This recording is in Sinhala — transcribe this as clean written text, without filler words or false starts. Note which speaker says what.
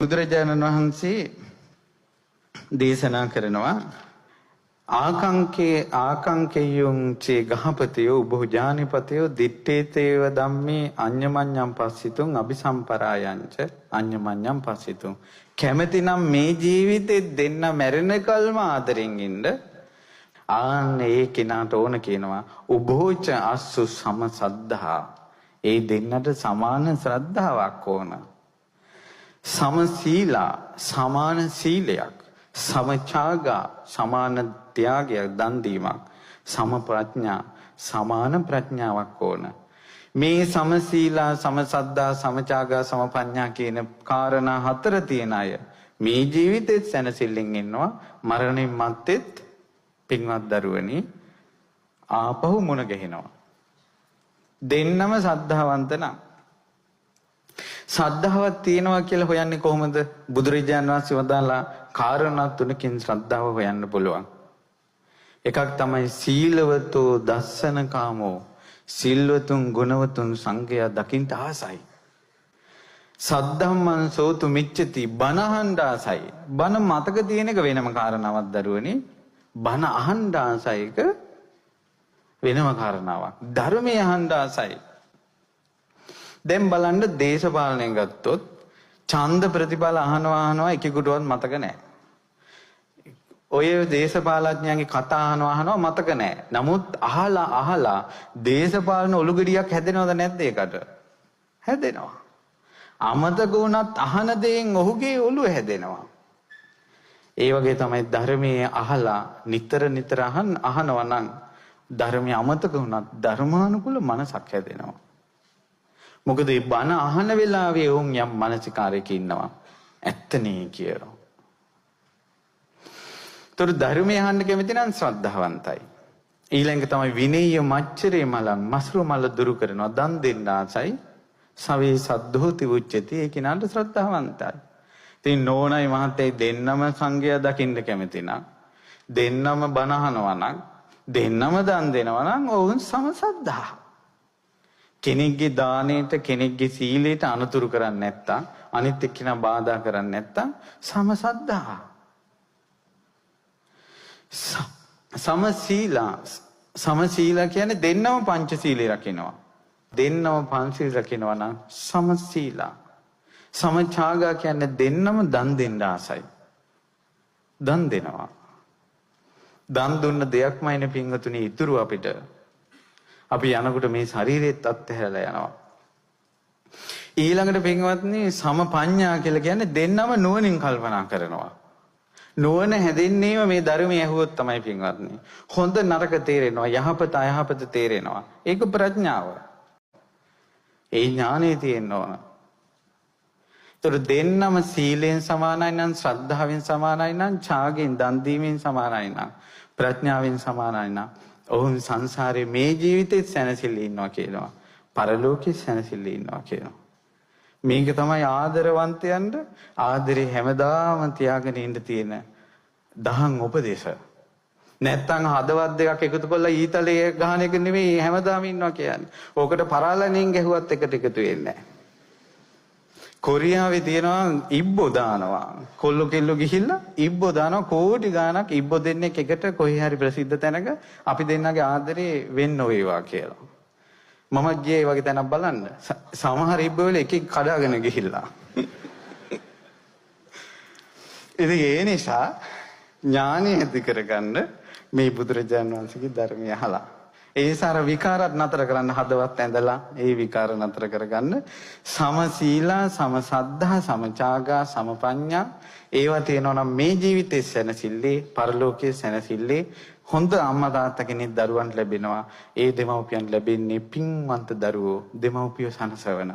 Speaker 1: බුදුරජාණන් වහන්සේ දේශනා කරනවා ආකංකේයුං චේ ගහපතියෝ උභෝ ජානිපතයෝ දිත්තේතේව ධම්මේ අඤ්ඤමඤ්ඤං පස්සිතුං අபிසම්පරායංච අඤ්ඤමඤ්ඤං පස්සිතුං කැමැතිනම් මේ ජීවිතේ දෙන්න මැරෙන කල්ම ආදරෙන් ඉන්න ආන්න ඒ කෙනාට ඕන කියනවා උභෝච අස්සු සම සද්ධා ඒ දෙන්නට සමාන ශ්‍රද්ධාවක් ඕන සමසීලා සමාන සීලයක් සමචාගා සමාන ත්‍යාගයක් දන් දීමක් සම ප්‍රඥා සමාන ප්‍රඥාවක් ඕන මේ සමසීලා සමසද්දා සමචාගා සමපඤ්ඤා කියන කාරණා හතර තියෙන අය මේ ජීවිතෙත් සැනසෙල්ලෙන් ඉන්නවා මරණින් මත්තේත් පින්වත් දරුවනි ආපහු මුණ ගැහෙනවා දෙන්නම සද්ධාවන්ත නම් සද්ධාවක් තියෙනවා කියලා හොයන්නේ කොහොමද? බුදුරජාණන් වහන්සේ වදාලා කාරණා තුනකින් ශ්‍රද්ධාව හොයන්න පුළුවන්. එකක් තමයි සීලවතෝ දස්සන කාමෝ. සිල්වතුන් ගුණවතුන් සංඝයා දකින්න ආසයි. සද්ධම්මං සෝතු මිච්ඡති බණ ආසයි. බණ මතක තියෙන එක වෙනම කාරණාවක් දරුවනේ. බණ අහන්න ආසයි එක වෙනම කාරණාවක්. ධර්මය අහන්න ආසයි. දැන් බලන්න දේශපාලනයෙන් ගත්තොත් ඡන්ද ප්‍රතිඵල අහනවා එකෙකුටවත් මතක නැහැ. ඔය දේශපාලඥයන්ගේ කතා අහනවා මතක නැහැ. නමුත් අහලා දේශපාලන ඔලුගඩියක් හැදෙනවද නැද්ද ඒකට? හැදෙනවා. අමතක වුණත් අහන දේෙන් ඔහුගේ ඔළුව හැදෙනවා. ඒ වගේ තමයි ධර්මයේ අහලා නිතර අහනවා නම් ධර්මයේ අමතක වුණත් ධර්මානුකූල මනසක් හැදෙනවා. මොකද මේ බණ අහන වෙලාවේ වුන් යම් මානසිකාරයක ඉන්නවා ඇත්තනේ කියලා. ඒතර ධර්මයේ අහන්න කැමති නම් ශ්‍රද්ධාවන්තයි. ඊළඟ තමයි විනේය මච්චරේ මලං මස්රු මල දුරු කරනවා දන් දෙන්න ආසයි. සවේ සද්ධෝති උච්චති ඒ කිනාට ශ්‍රද්ධාවන්තයි. ඉතින් නෝනයි මහත්තයයි දෙන්නම සංඝයා දකින්න කැමති නම් දෙන්නම බණ අහනවා නම් දෙන්නම දන් දෙනවා නම් ඔවුන් සමසද්ධා. කෙනෙක්ගේ දාණයට කෙනෙක්ගේ සීලයට අනුතුරු කරන්නේ නැත්තම් අනිත් එක්කෙනා බාධා කරන්නේ නැත්තම් සමසද්ධා. සමසීලා කියන්නේ දෙන්නම පංචශීලයේ රකින්නවා. දෙන්නම පංචශීල රකින්නවා නම් සමසීලා. සමචාගා කියන්නේ දෙන්නම දන් දෙන්න ආසයි. දන් දෙනවා. දන් දුන්න දෙයක්මයිනේ පින්වතුනි ඉතුරු අපිට. අපි යනකොට මේ ශරීරෙත් අත්හැරලා යනවා. ඊළඟට පින්වත්නි සමපඤ්ඤා කියලා කියන්නේ දෙන්නම නුවණින් කල්පනා කරනවා. නුවණ හැදෙන්නේම මේ ධර්මයේ ඇහුවොත් තමයි පින්වත්නි. හොඳ නරක තේරෙනවා, යහපත අයහපත තේරෙනවා. ඒක ප්‍රඥාව. ඒ ඥානෙ තියෙන්න ඕන. ඒතර දෙන්නම සීලෙන් සමානයි නම්, ශ්‍රද්ධාවෙන් සමානයි නම්, ඡාගෙන් දන් දීමෙන් සමානයි නම්, ප්‍රඥාවෙන් සමානයි නම් ඔවුන් සංසාරේ මේ ජීවිතේ සැනසෙල්ලේ ඉන්නවා කියනවා. පරලෝකේ සැනසෙල්ලේ ඉන්නවා කියනවා. මේක තමයි ආදරවන්තයන්ට ආදරේ හැමදාම තියාගෙන ඉන්න තියෙන දහම් උපදේශ. නැත්තම් හදවත් දෙකක් එකතු කරලා ඊතලයේ ගහන එක නෙමෙයි හැමදාම ඉන්නවා කියන්නේ. ඕකට පරාලණයෙන් ගැහුවත් එකට එකතු වෙන්නේ නැහැ. කොරියාවේ තියෙනවා ඉබ්බෝ දානවා. කොල්ල කෙල්ල ගිහිල්ලා ඉබ්බෝ දානවා කෝටි ගාණක් ඉබ්බෝ දෙන්නෙක් එකට කොහේ හරි ප්‍රසිද්ධ තැනක අපි දෙන්නගේ ආදරේ වෙන්න වේවා කියලා. මම ගියේ වගේ තැනක් බලන්න. සමහර ඉබ්බෝ වල එකෙක් කඩාගෙන ගිහිල්ලා. ඉතින් ඒ නිසා ඥානෙ ඇති කරගන්න මේ බුදුරජාණන් වහන්සේගේ ධර්මය අහලා ඒ නිසා විකාරات නතර කරන්න හදවත් ඇඳලා ඒ විකාර නතර කරගන්න සමසීලා සමසද්ධා සමචාගා සමපඤ්ඤා ඒවා තියෙනවා නම් මේ ජීවිතේ සැනසෙල්ලේ පරලෝකයේ සැනසෙල්ලේ හොඳ අම්මා තාත්තා කෙනෙක් දරුවන්ට ලැබෙනවා ඒ දෙමව්පියන් ලැබෙන්නේ පින්වන්ත දරුවෝ දෙමව්පියෝ සනසවන